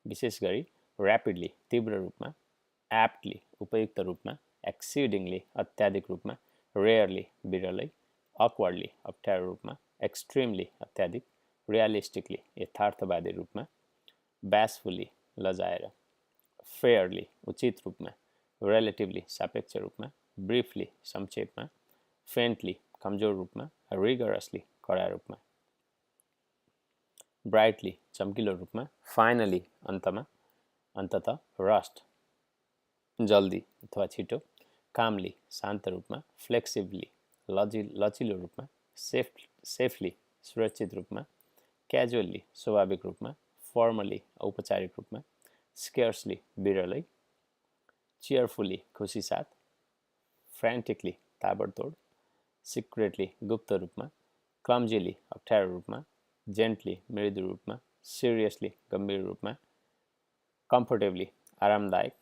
विशेष गरी ऱ्यापिडली तीव्र रूपमा, एप्टली उपयुक्त रूपमा, एक्सिडिङली अत्याधिक रूपमा, रेयरली बिरलै, अक्वर्डली अप्ठ्यारो रूपमा, एक्सट्रिमली अत्याधिक, रियलिस्टिकली यथार्थवादी रूपमा, ब्यासफुल्ली लजाएर, फेयरली उचित रूपमा, रिलेटिभली सापेक्ष रूपमा, ब्रिफली संक्षेपमा, फेन्टली कमजोर रूपमा, रिगरसली कडा रूपमा, ब्राइटली चम्किलो रूपमा, फाइनली अन्ततः रस्ट जल्दी अथवा छिटो, कामली शान्त रूपमा, फ्लेक्सिबली लचिलो रूपमा, सेफली सुरक्षित रूपमा, क्याजुअली स्वाभाविक रूपमा, फर्मली औपचारिक रूपमा, स्केर्सली बिरलै, चियरफुल्ली खुसी साथ, फ्रेन्टिकली ताबडतोड, सिक्रेटली गुप्त रूपमा, क्लम्जिली अप्ठ्यारो रूपमा, जेन्टली मृदु रूपमा, सिरियसली गम्भीर रूपमा, कम्फर्टेबली आरामदायक,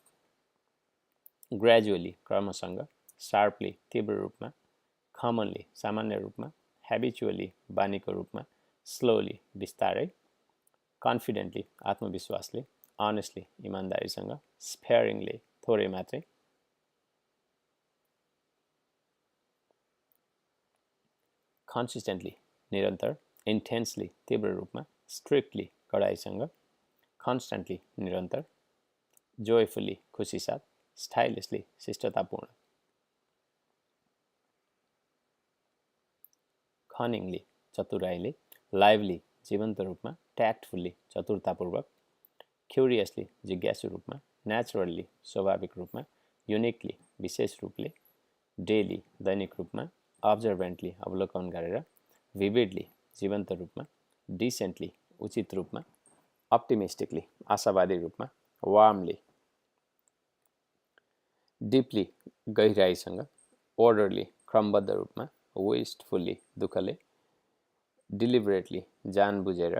ग्रेजुअली क्रमसँग, शार्पली तीव्र रूपमा, कमनली सामान्य रूपमा, हेबिचुअली बानीको रूपमा, स्लोली बिस्तारै, कन्फिडेन्टली आत्मविश्वासले, अनेस्टली इमान्दारीसँग, स्पेयरिङली थोरै मात्रै, कन्सिस्टेन्टली निरन्तर, इन्टेन्सली तीव्र रूपमा, स्ट्रिक्टली कडाइसँग, कन्स्टेन्टली निरन्तर, जोयफुल्ली खुसी साथ, स्टाइलिसली शिष्टतापूर्ण, कनिङली चतुराइले, लाइभली जीवन्त रूपमा, ट्याक्टफुल्ली चतुरतापूर्वक, क्युरियसली जिज्ञासु रूपमा, नेचुरल्ली स्वाभाविक रूपमा, युनिकली विशेष रूपले, डेली दैनिक रूपमा, अब्जर्भेन्टली अवलोकन गरेर, भिभिडली जीवन्त रूपमा, डिसेन्टली उचित रूपमा, अप्टिमिस्टिकली आशावादी रूपमा, वार्मली डिपली गहिराइसँग, orderly क्रमबद्ध रूपमा, wastefully दुःखले, deliberately जान बुझेर,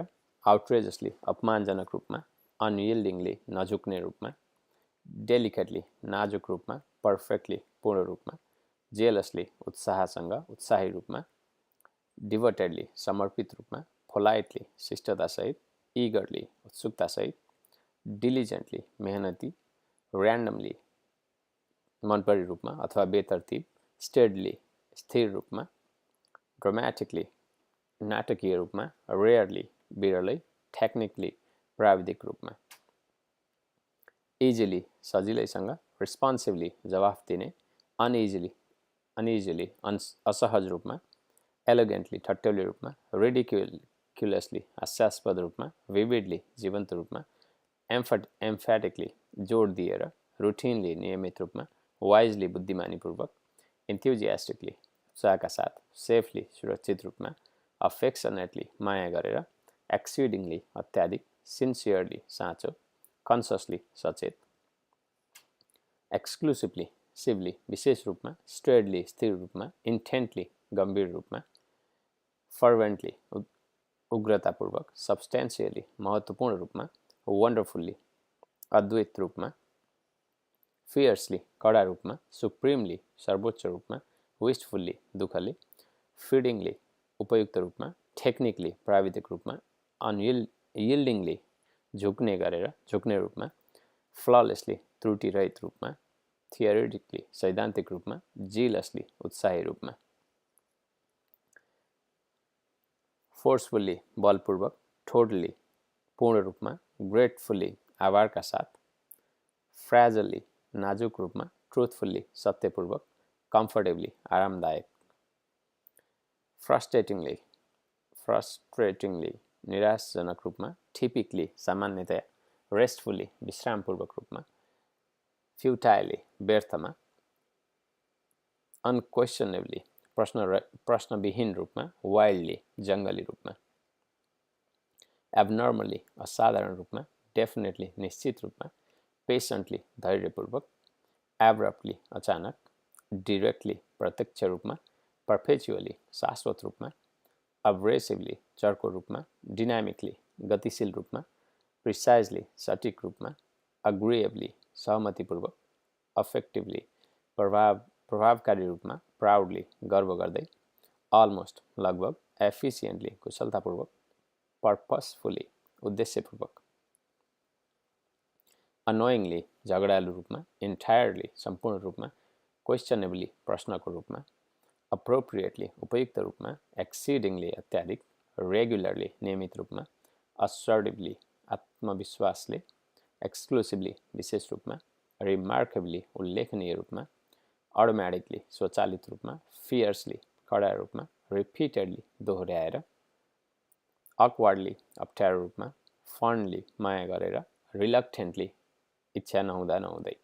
outrageously अपमानजनक रूपमा, unyieldingly नझुक्ने रूपमा, delicately नाजुक रूपमा, perfectly पूर्ण रूपमा, jealously उत्साहसँग उत्साही रूपमा, devotedly समर्पित रूपमा, politely शिष्टतासहित, eagerly उत्सुकतासहित, diligently मेहनती, randomly मनपरी रूपमा अथवा बेतरतीब, स्टेडली स्थिर रूपमा, ड्रामेटिकली नाटकीय रूपमा, रेयरली बिरलै, टेक्निकली प्राविधिक रूपमा, इजिली सजिलैसँग, रिस्पोन्सिभली जवाफ दिने, अनइजिली असहज रूपमा, एलिगेन्टली ठट्टौली रूपमा, रिडिक्युलसली हास्यास्पद रूपमा, विविडली जीवन्त रूपमा, एम्फेटिकली जोड दिएर, रुटिनली नियमित रूपमा, वाइजली बुद्धिमानीपूर्वक, इन्थ्युजियास्टिकली उत्साहका साथ, सेफली सुरक्षित रूपमा, अफेक्सनेटली माया गरेर, एक्सिडिङली अत्याधिक, सिन्सियरली साँचो, कन्ससली सचेत, एक्सक्लुसिभली शिवली विशेष रूपमा, स्ट्रेडली स्थिर रूपमा, इन्टेन्टली गम्भीर रूपमा, फर्वेन्टली उग्रतापूर्वक, सब्सटेन्सियली महत्त्वपूर्ण रूपमा, वन्डरफुल्ली अद्वैत रूपमा, फियर्सली कडा रूपमा, सुप्रिमली सर्वोच्च रूपमा, विस्टफुल्ली दुःखले, फिडिङली उपयुक्त रूपमा, टेक्निकली प्राविधिक रूपमा, अनयिल्डिङली झुक्ने रूपमा, फ्ललेसली त्रुटिरहित रूपमा, थियोरिटिकली सैद्धान्तिक रूपमा, जिलसली उत्साही रूपमा, फोर्सफुल्ली बलपूर्वक, टोटली पूर्ण रूपमा, ग्रेटफुल्ली आभारका साथ, फ्रेजली नाजुक रूपमा, ट्रुथफुल्ली सत्यपूर्वक, कम्फर्टेबली आरामदायक, फ्रस्ट्रेटिङली निराशजनक रूपमा, टिपिकली सामान्यतया, रेस्टफुल्ली विश्रामपूर्वक रूपमा, फ्युटाइली व्यर्थमा, अनक्वेसनेबली प्रश्नविहीन रूपमा, वाइल्डली जङ्गली रूपमा, एबनर्मली असाधारण रूपमा, डेफिनेटली निश्चित रूपमा, पेसेन्टली धैर्यपूर्वक, एब्रप्टली अचानक, डिरेक्टली प्रत्यक्ष रूपमा, पर्पेचुअली शाश्वत रूपमा, अब्रेसिभली चर्को रूपमा, डिनामिकली गतिशील रूपमा, प्रिसाइजली सटिक रूपमा, अग्रिएबली सहमतिपूर्वक, अफेक्टिभली प्रभावकारी रूपमा, प्राउडली गर्व गर्दै, अलमोस्ट लगभग, एफिसिएन्टली कुशलतापूर्वक, पर्पसफुली उद्देश्यपूर्वक, अनोइङली झगडालु रूपमा, इन्टायरली सम्पूर्ण रूपमा, क्वेसनेबली प्रश्नको रूपमा, अप्रोप्रिएटली उपयुक्त रूपमा, एक्सिडिङली अत्याधिक, रेगुलरली नियमित रूपमा, असर्टिभली आत्मविश्वासले, एक्सक्लुसिभली विशेष रूपमा, रिमार्केबली उल्लेखनीय रूपमा, अटोमेटिकली स्वचालित रूपमा, फियर्सली कडा रूपमा, रिपिटेडली दोहोऱ्याएर, अक्वर्डली अप्ठ्यारो रूपमा, फन्डली माया गरेर, रिलक्टेन्टली इच्छा नहुँदा नहुँदै,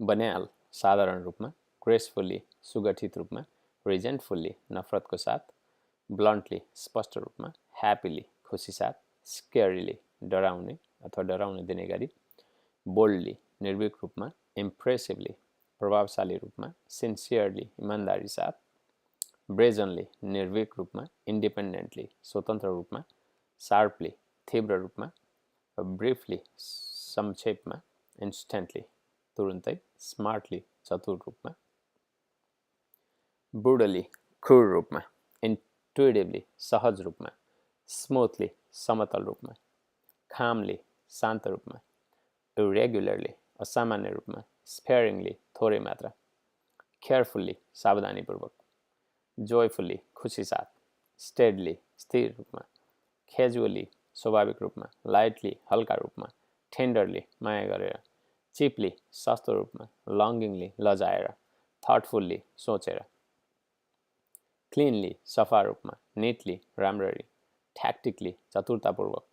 बन्याल साधारण रूपमा, ग्रेसफुल्ली सुगठित रूपमा, रिजेन्टफुल्ली नफरतको साथ, ब्लन्टली स्पष्ट रूपमा, ह्याप्पीली खुसी साथ, स्केरिली डराउने अथवा डराउन दिने गरी, बोल्डली निर्भीक रूपमा, इम्प्रेसिभली प्रभावशाली रूपमा, सिन्सियरली इमान्दारी साथ, ब्रेजनली निर्भीक रूपमा, इन्डिपेन्डेन्टली स्वतन्त्र रूपमा, शार्पली तीव्र रूपमा, ब्रिफली संक्षेपमा, इन्स्टेन्टली तुरुन्तै, स्मार्टली चतुर रूपमा, ब्रुडली क्रूर रूपमा, इन्टुइटिभली सहज रूपमा, स्मुथली समतल रूपमा, खामली शान्त रूपमा, इरेगुलरली असामान्य रूपमा, स्पेयरिङली थोरै मात्रा, केयरफुल्ली सावधानीपूर्वक, जोयफुल्ली खुसी साथ, स्टेडली स्थिर रूपमा, क्याजुअली स्वाभाविक रूपमा, लाइटली हल्का रूपमा, टेन्डरली माया गरेर, चिपली सस्तो रूपमा, लङ्गिङली लजाएर, थटफुल्ली सोचेर, क्लिनली सफा रूपमा, निटली राम्ररी, ट्याक्टिकली चतुरतापूर्वक,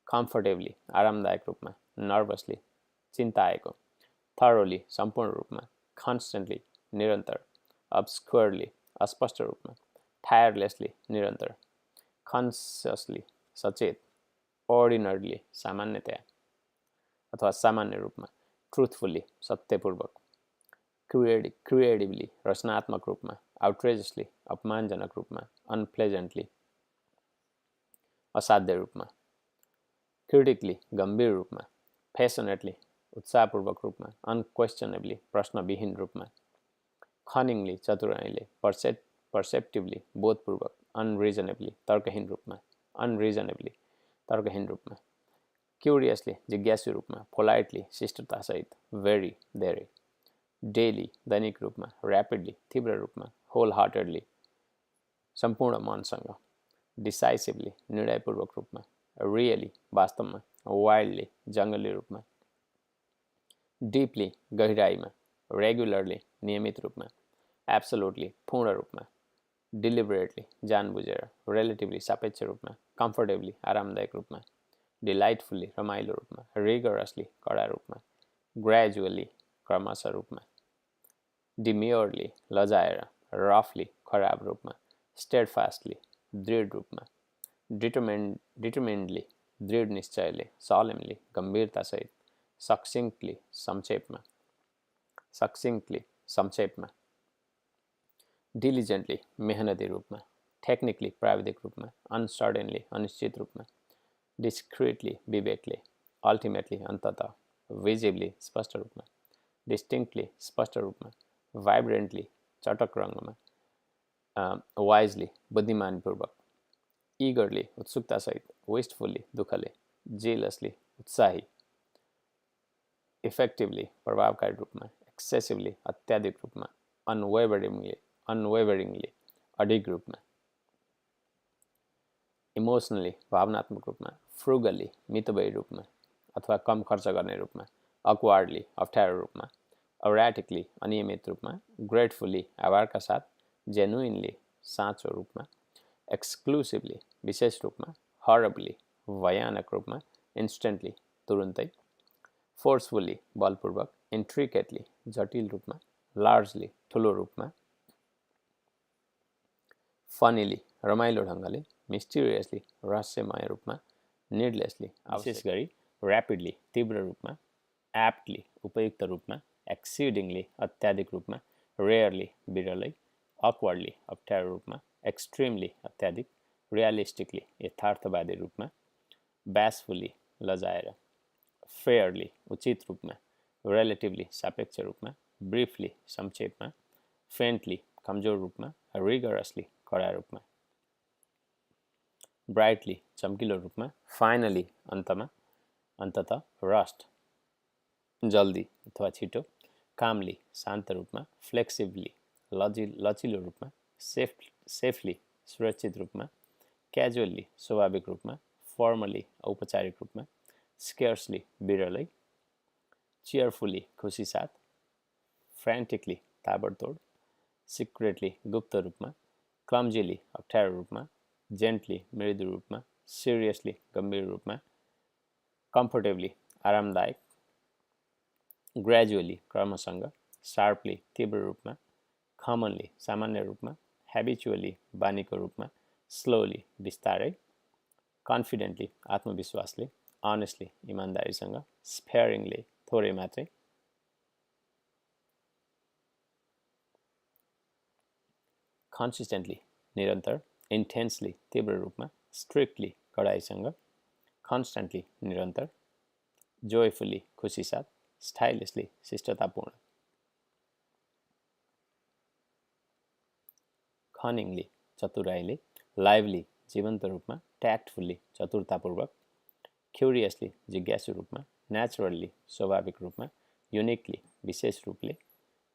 कम्फर्टेबली आरामदायक रूपमा, नर्भसली चिन्ताएको, थरोली सम्पूर्ण रूपमा, कन्स्टेन्टली निरन्तर, अब्सक्योरली अस्पष्ट रूपमा, टायरलेसली निरन्तर, कन्सियसली सचेत, अर्डिनरली सामान्यतया अथवा सामान्य रूपमा, ट्रुथफुल्ली सत्यपूर्वक, क्रिएटिभली रचनात्मक रूपमा, आउटरेजसली अपमानजनक रूपमा, अनप्लेजेन्टली असाध्य रूपमा, क्रिटिकली गम्भीर रूपमा, फेसनेटली उत्साहपूर्वक रूपमा, अनक्वेसनेबली प्रश्नविहीन रूपमा, खनिङली चतुराइले, पर्सेप्टिभली बोधपूर्वक, अनरिजनेबली तर्कहीन रूपमा, क्युरियसली जिज्ञासु रूपमा, पोलाइटली शिष्टतासहित, भेरी धेरै, डेली दैनिक रूपमा, ऱ्यापिडली तीव्र रूपमा, होल हार्टेडली सम्पूर्ण मनसँग, डिसाइसिभली निर्णयपूर्वक रूपमा, रियली वास्तवमा, वाइल्डली जङ्गली रूपमा, डिपली गहिराईमा, रेगुलरली नियमित रूपमा, एब्सोल्युटली पूर्ण रूपमा, डिलिबरेटली जानबुझेर, रिलेटिभली सापेक्ष रूपमा, कम्फर्टेबली आरामदायक रूपमा, डिलाइटफुल्ली रमाइलो रूपमा, रिगरसली कडा रूपमा, ग्रेजुअली क्रमशः रूपमा, डिम्योरली लजाएर, रफली खराब रूपमा, स्टेडफास्टली दृढ रूपमा, डिटरमिन्डली दृढ निश्चयले, सलेमली गम्भीरतासहित, सक्सिङ्क्टली संक्षेपमा, डिलिजेन्टली मेहनती रूपमा, टेक्निकली प्राविधिक रूपमा, अनसर्टेनली अनिश्चित रूपमा, डिस्क्रिटली विवेकले, अल्टिमेटली अन्ततः, विजिबली स्पष्ट रूपमा, डिस्टिङ्क्टली स्पष्ट रूपमा, भाइब्रेन्टली चटक रङमा, वाइजली बुद्धिमानपूर्वक, इगरली उत्सुकतासहित, वेस्टफुल्ली दुःखले, जेलसली उत्साही, इफेक्टिभली प्रभावकारी रूपमा, एक्सेसिभली अत्याधिक रूपमा, अनवेभरिङली अडिग रूपमा, इमोसनली भावनात्मक रूपमा, फ्रुगली मितव्ययी रूपमा अथवा कम खर्च गर्ने रूपमा, अक्वार्डली अप्ठ्यारो रूपमा, अरेटिकली अनियमित रूपमा, ग्रेटफुल्ली आभारका साथ, जेन्युइनली साँचो रूपमा, एक्सक्लुसिभली विशेष रूपमा, हरबली भयानक रूपमा, इन्स्टेन्टली तुरुन्तै, फोर्सफुल्ली बलपूर्वक, इन्ट्रिकेटली जटिल रूपमा, लार्जली ठुलो रूपमा, फनीली रमाइलो ढङ्गले, मिस्टिरियसली रहस्यमय रूपमा, निडलेसली विशेष गरी, ऱ्यापिडली तीव्र रूपमा, एप्टली उपयुक्त रूपमा, एक्सिडिङली अत्याधिक रूपमा, रेयरली बिरलै, अक्वर्डली अप्ठ्यारो रूपमा, एक्सट्रिमली अत्याधिक, रियलिस्टिकली यथार्थवादी रूपमा, ब्यासफुल्ली लजाएर, फेयरली उचित रूपमा, रिलेटिभली सापेक्ष रूपमा, ब्रिफली संक्षेपमा, फेन्टली कमजोर रूपमा, रिगरसली कडा रूपमा, ब्राइटली चम्किलो रूपमा, फाइनली अन्तमा, अन्ततः रस्ट जल्दी अथवा छिटो, कामली शान्त रूपमा, फ्लेक्सिबली लचिलो रूपमा, सेफली सुरक्षित रूपमा, क्याजुअल्ली स्वाभाविक रूपमा, फर्मली औपचारिक रूपमा, स्केर्सली बिरलै, चियरफुल्ली खुसी साथ, फ्रेन्टिकली ताबडतोड, सिक्रेटली गुप्त रूपमा, क्लम्जिली अप्ठ्यारो रूपमा, जेन्टली मृदु रूपमा, सिरियसली गम्भीर रूपमा, कम्फर्टेबली आरामदायक, ग्रेजुअली क्रमसँग, शार्पली तीव्र रूपमा, कमनली सामान्य रूपमा, हेबिचुअली बानीको रूपमा, स्लोली बिस्तारै, कन्फिडेन्टली आत्मविश्वासले, अनेस्टली इमान्दारीसँग, स्पेयरिङली थोरै मात्रै, कन्सिस्टेन्टली निरन्तर, इन्टेन्सली तीव्र रूपमा, स्ट्रिक्टली कडाइसँग, कन्स्टेन्टली निरन्तर, जोयफुल्ली खुसी साथ, स्टाइलिसली शिष्टतापूर्ण, कनिङली चतुराईले, लाइभली जीवन्त रूपमा, ट्याक्टफुल्ली चतुरतापूर्वक, क्युरियसली जिज्ञासु रूपमा, नेचुरल्ली स्वाभाविक रूपमा, युनिकली विशेष रूपले,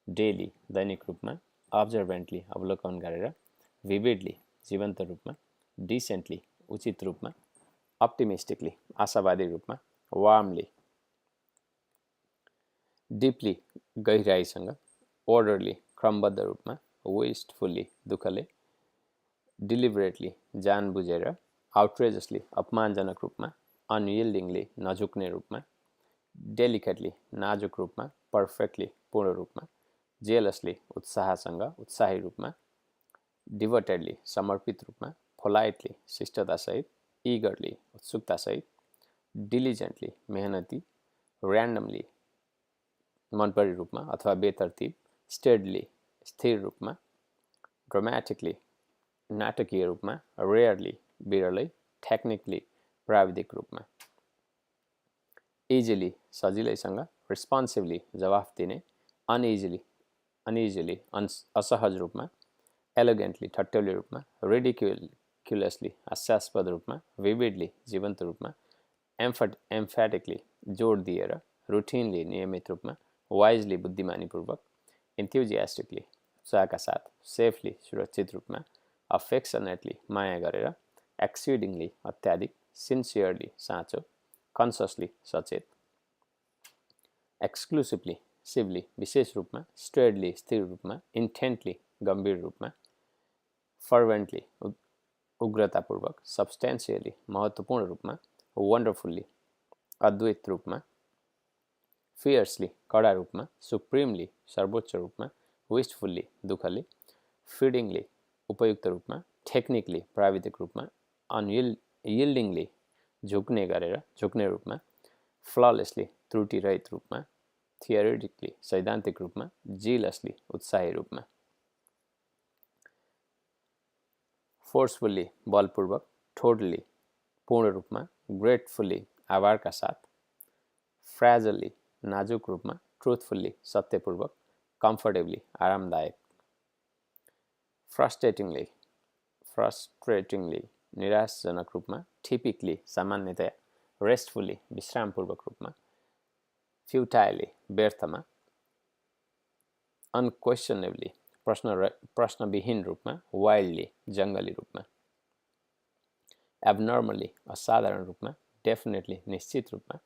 डेली दैनिक रूपमा, अब्जर्भेन्टली अवलोकन गरेर, भिभिडली जीवन्त रूपमा, डिसेन्टली उचित रूपमा, अप्टिमिस्टिकली आशावादी रूपमा, वार्मली डिपली गहिराईसँग, orderly क्रमबद्ध रूपमा, वेस्टफुल्ली दुःखले, डिलिबरेटली जान बुझेर, आउटरेजसली अपमानजनक रूपमा, अनयिल्डिङली नझुक्ने रूपमा, डेलिकेटली नाजुक रूपमा, पर्फेक्टली पूर्ण रूपमा, जेलसली उत्साहसँग उत्साही रूपमा, डिभोटेडली समर्पित रूपमा, पोलाइटली शिष्टतासहित, इगरली उत्सुकतासहित, डिलिजेन्टली मेहनती, ऱ्यान्डमली मनपरी रूपमा अथवा बेतरतिब, स्टेडली स्थिर रूपमा, ड्रामेटिकली नाटकीय रूपमा, रेयरली बिरलै, टेक्निकली प्राविधिक रूपमा, इजिली सजिलैसँग, रिस्पोन्सिभली जवाफ दिने, अनइजिली असहज रूपमा, एलिगेन्टली ठट्टौली रूपमा, रिडिक्युलसली हास्यास्पद रूपमा, विविडली जीवन्त रूपमा, एम्फेटिकली जोड दिएर, रुटिनली नियमित रूपमा, वाइजली बुद्धिमानीपूर्वक, इन्थ्युजियास्टिकली उत्साहका साथ, सेफली सुरक्षित रूपमा, अफेक्सनेटली माया गरेर, एक्सिडिङली अत्याधिक, सिन्सियरली साँचो, कन्ससली सचेत, एक्सक्लुसिभली शिवली विशेष रूपमा, स्ट्रेडली स्थिर रूपमा, इन्टेन्टली गम्भीर रूपमा, फर्वेन्टली उग्रतापूर्वक, सब्सटेन्सियली महत्त्वपूर्ण रूपमा, वन्डरफुल्ली अद्वैत रूपमा, फियर्सली कडा रूपमा, सुप्रिमली सर्वोच्च रूपमा, विस्टफुल्ली दुःखले, फिडिङली उपयुक्त रूपमा, टेक्निकली प्राविधिक रूपमा, अनयिल्डिङली झुक्ने रूपमा, फ्ललेसली त्रुटिरहित रूपमा, थियोरिटिकली सैद्धान्तिक रूपमा, जिलसली उत्साही रूपमा, फोर्सफुल्ली बलपूर्वक, टोटली पूर्ण रूपमा, ग्रेटफुल्ली आभारका साथ, फ्रेजली नाजुक रूपमा, ट्रुथफुल्ली सत्यपूर्वक, कम्फर्टेबली आरामदायक, फ्रस्ट्रेटिङली निराशजनक रूपमा, टिपिकली सामान्यतया, रेस्टफुल्ली विश्रामपूर्वक रूपमा, फ्युटाइली व्यर्थमा, अनक्वेसनेबली प्रश्नविहीन रूपमा, वाइल्डली जङ्गली रूपमा, एबनर्मली असाधारण रूपमा, डेफिनेटली निश्चित रूपमा,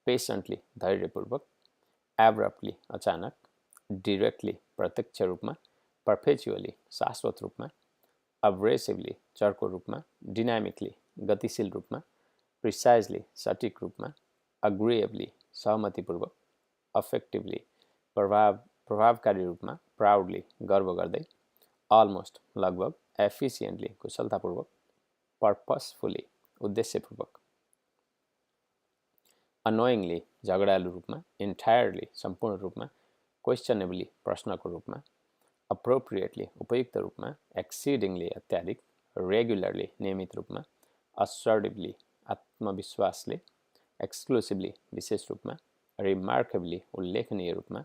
पेसेन्टली धैर्यपूर्वक, एब्रप्टली अचानक, डिरेक्टली प्रत्यक्ष रूपमा, पर्पेचुअली शाश्वत रूपमा, अब्रेसिभली चर्को रूपमा, डिनामिकली गतिशील रूपमा, प्रिसाइजली सटिक रूपमा, अग्रिएबली सहमतिपूर्वक, अफेक्टिभली प्रभावकारी रूपमा, प्राउडली गर्व गर्दै, अलमोस्ट लगभग, एफिसियन्टली कुशलतापूर्वक, पर्पसफुली उद्देश्यपूर्वक, अनोइङली झगडालु रूपमा, इन्टायरली सम्पूर्ण रूपमा, क्वेसनेबली प्रश्नको रूपमा, अप्रोप्रिएटली उपयुक्त रूपमा, एक्सिडिङली अत्याधिक, रेगुलरली नियमित रूपमा, असर्टिभली आत्मविश्वासले, एक्सक्लुसिभली विशेष रूपमा, रिमार्केबली उल्लेखनीय रूपमा,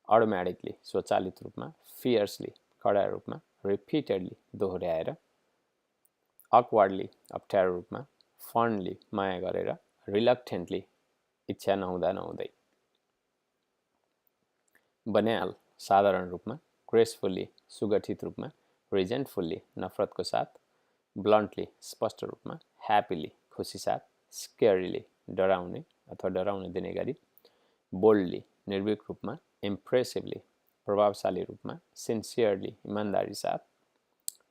अटोमेटिकली स्वचालित रूपमा, फियर्सली कडा रूपमा, रिपिटेडली दोहोऱ्याएर, अकवर्डली अप्ठ्यारो रूपमा, फन्डली माया गरेर, रिलक्टेन्टली इच्छा नहुँदा नहुँदै। बन्याल साधारण रूपमा, ग्रेसफुल्ली सुगठित रूपमा, रिजेन्टफुल्ली नफरतको साथ, ब्लन्टली स्पष्ट रूपमा, ह्याप्पिली खुसी साथ, स्केरिली डराउने अथवा डराउन दिने गरी, बोल्डली निर्भीक रूपमा, इम्प्रेसिभली प्रभावशाली रूपमा, सिन्सियरली इमान्दारी साथ,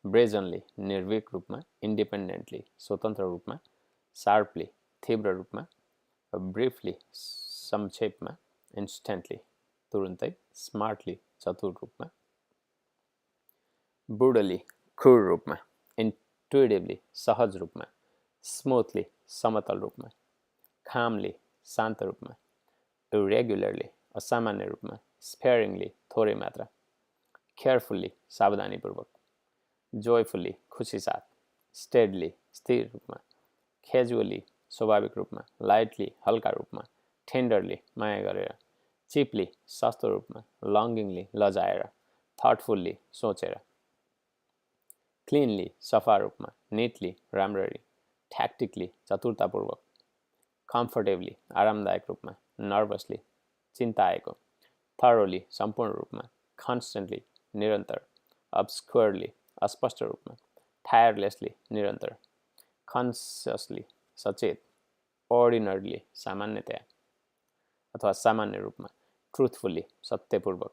ब्रेजनली निर्भीक रूपमा, इन्डिपेन्डेन्टली स्वतन्त्र रूपमा, शार्पली तीव्र रूपमा, ब्रिफली संक्षेपमा, इन्स्टेन्टली तुरुन्तै, स्मार्टली चतुर रूपमा, ब्रुडली क्रूर रूपमा, इन्टुइटिभली सहज रूपमा, स्मुथली समतल रूपमा, खामली शान्त रूपमा, इरेगुलरली असामान्य रूपमा, स्पेयरिङली थोरै मात्रा, केयरफुल्ली सावधानीपूर्वक, जोयफुल्ली खुसी साथ, स्टेडली स्थिर रूपमा, क्याजुअली स्वाभाविक रूपमा, लाइटली हल्का रूपमा, टेन्डरली माया गरेर, चिपली सस्तो रूपमा, लङ्गिङली लजाएर, थटफुल्ली सोचेर, क्लिनली सफा रूपमा, निटली राम्ररी, ट्याक्टिकली चतुरतापूर्वक, कम्फर्टेबली आरामदायक रूपमा, नर्भसली चिन्ताएको, थरोली सम्पूर्ण रूपमा, कन्स्टेन्टली निरन्तर, अब्सक्योरली अस्पष्ट रूपमा, टायरलेसली निरन्तर, कन्सियसली सचेत, अर्डिनरली सामान्यतया अथवा सामान्य रूपमा, ट्रुथफुल्ली सत्यपूर्वक,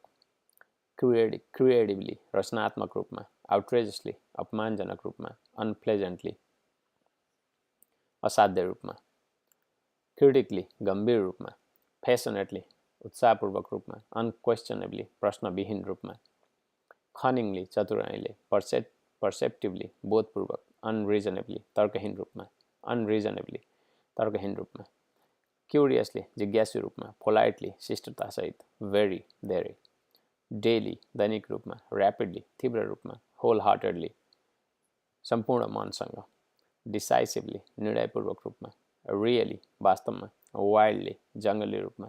क्रिएटिभली रचनात्मक रूपमा, आउटरेजसली अपमानजनक रूपमा, अनप्लेजेन्टली असाध्य रूपमा, क्रिटिकली गम्भीर रूपमा, फेसनेटली उत्साहपूर्वक रूपमा, अनक्वेसनएबली प्रश्नविहीन रूपमा, खनिङली चतुराइले, पर्सेप्टिभली बोधपूर्वक, अनरिजनेबली तर्कहीन रूपमा, क्युरियसली जिज्ञासु रूपमा, पोलाइटली शिष्टतासहित, भेरी धेरै, डेली दैनिक रूपमा, ऱ्यापिडली तीव्र रूपमा, होल हार्टेडली सम्पूर्ण मनसँग, डिसाइसिभली निर्णयपूर्वक रूपमा, रियली वास्तवमा, वाइल्डली जङ्गली रूपमा,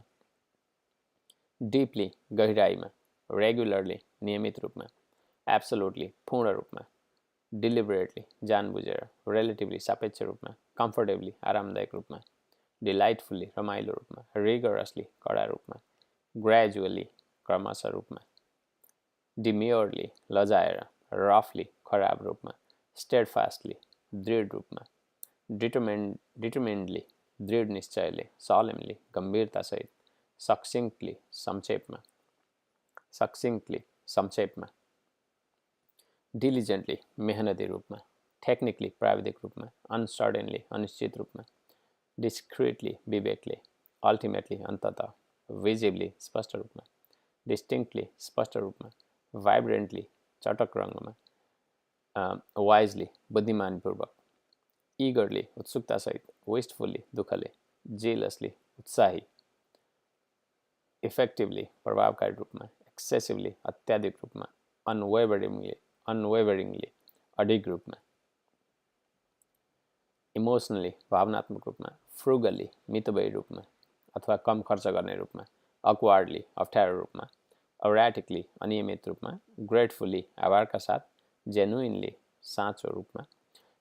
डिपली गहिराईमा, रेगुलरली नियमित रूपमा, एब्सोल्युटली पूर्ण रूपमा, डिलिबरेटली जानबुझेर, रिलेटिभली सापेक्ष रूपमा, कम्फर्टेबली आरामदायक रूपमा, डिलाइटफुल्ली रमाइलो रूपमा, रिगरसली कडा रूपमा, ग्रेजुअली क्रमशः रूपमा, डिम्योरली लजाएर, रफली खराब रूपमा, स्टेडफास्टली दृढ रूपमा, डिटरमिन्डली दृढ निश्चयले, सलेमली गम्भीरतासहित, सक्सिङ्क्टली संक्षेपमा, डिलिजेन्टली मेहनती रूपमा, टेक्निकली प्राविधिक रूपमा, अनसर्टेनली अनिश्चित रूपमा, डिस्क्रिटली विवेकले, अल्टिमेटली अन्ततः, विजिबली स्पष्ट रूपमा, डिस्टिङ्क्टली स्पष्ट रूपमा, भाइब्रेन्टली चटक रङमा, वाइजली बुद्धिमानपूर्वक, इगरली उत्सुकतासहित, वेस्टफुल्ली दुःखले, जेलसली उत्साही, इफेक्टिभली प्रभावकारी रूपमा, एक्सेसिभली अत्याधिक रूपमा, अनवेभरिङली अडिग रूपमा, इमोसनली भावनात्मक रूपमा, फ्रुगली मितव्ययी रूपमा अथवा कम खर्च गर्ने रूपमा, अक्वार्डली अप्ठ्यारो रूपमा, अरेटिकली अनियमित रूपमा, ग्रेटफुल्ली आभारका साथ, जेन्युइनली साँचो रूपमा,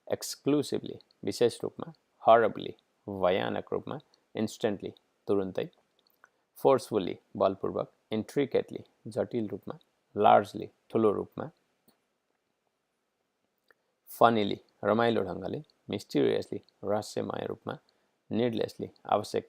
एक्सक्लुसिभली विशेष रूपमा, हरबली भयानक रूपमा, इन्स्टेन्टली तुरुन्तै, फोर्सफुल्ली बलपूर्वक, इन्ट्रिकेटली जटिल रूपमा, लार्जली ठुलो रूपमा, फनीली रमाइलो ढङ्गले, मिस्टिरियसली रहस्यमय रूपमा, निडलेसली आवश्यक